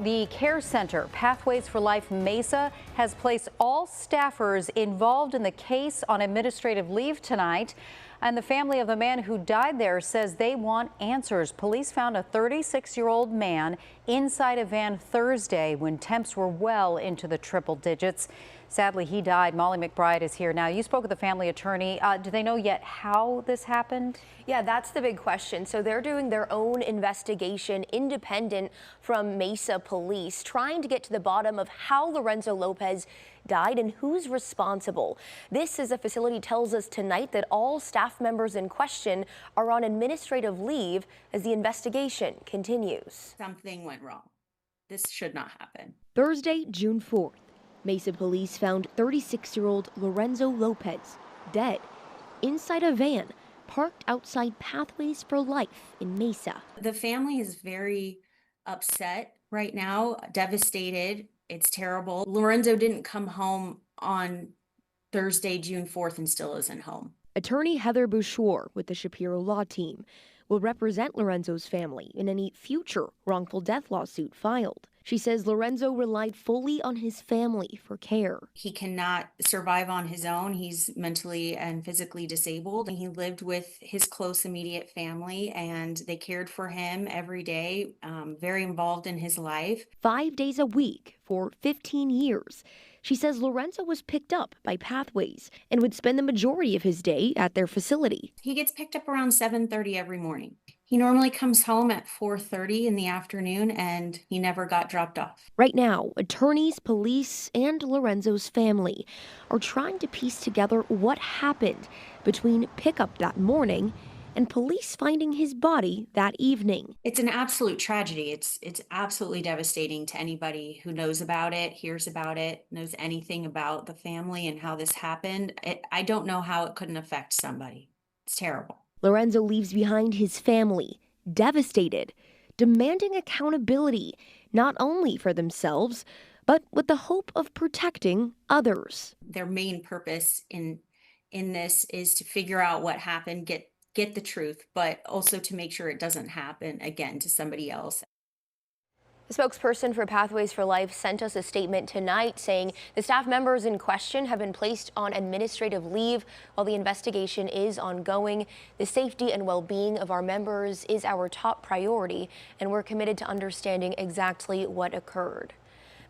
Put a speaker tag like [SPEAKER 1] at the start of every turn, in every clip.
[SPEAKER 1] The care center, Pathways for Life Mesa, has placed all staffers involved in the case on administrative leave tonight. And the family of the man who died there says they want answers. Police found a 36-year-old man inside a van Thursday when temps were well into the triple digits. Sadly, he died. Molly McBride is here now. You spoke with the family attorney. Do they know yet how this happened?
[SPEAKER 2] Yeah, that's the big question. So they're doing their own investigation independent from Mesa police, trying to get to the bottom of how Lorenzo Lopez died and who's responsible. This, as a facility tells us tonight, that all staff members in question are on administrative leave as the investigation continues.
[SPEAKER 3] Something went wrong. This should not happen.
[SPEAKER 2] Thursday, June 4th. Mesa police found 36-year-old Lorenzo Lopez dead inside a van parked outside Pathways for Life in Mesa.
[SPEAKER 3] The family is very upset right now, devastated. It's terrible. Lorenzo didn't come home on Thursday, June 4th, and still isn't home.
[SPEAKER 2] Attorney Heather Bouchard with the Shapiro Law Team will represent Lorenzo's family in any future wrongful death lawsuit filed. She says Lorenzo relied fully on his family for care.
[SPEAKER 3] He cannot survive on his own. He's mentally and physically disabled. He lived with his close immediate family and they cared for him every day, very involved in his life.
[SPEAKER 2] 5 days a week for 15 years. She says Lorenzo was picked up by Pathways and would spend the majority of his day at their facility.
[SPEAKER 3] He gets picked up around 7:30 every morning. He normally comes home at 4:30 in the afternoon, and he never got dropped off.
[SPEAKER 2] Right now, attorneys, police, and Lorenzo's family are trying to piece together what happened between pickup that morning and police finding his body that evening.
[SPEAKER 3] It's an absolute tragedy. It's absolutely devastating to anybody who knows about it, hears about it, knows anything about the family and how this happened. I don't know how it couldn't affect somebody. It's terrible.
[SPEAKER 2] Lorenzo leaves behind his family, devastated, demanding accountability, not only for themselves, but with the hope of protecting others.
[SPEAKER 3] Their main purpose in this is to figure out what happened, get the truth, but also to make sure it doesn't happen again to somebody else.
[SPEAKER 2] The spokesperson for Pathways for Life sent us a statement tonight saying the staff members in question have been placed on administrative leave while the investigation is ongoing. The safety and well-being of our members is our top priority, and we're committed to understanding exactly what occurred.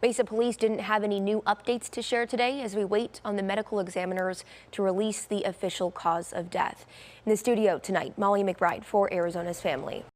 [SPEAKER 2] Mesa Police didn't have any new updates to share today as we wait on the medical examiners to release the official cause of death. In the studio tonight, Molly McBride for Arizona's Family.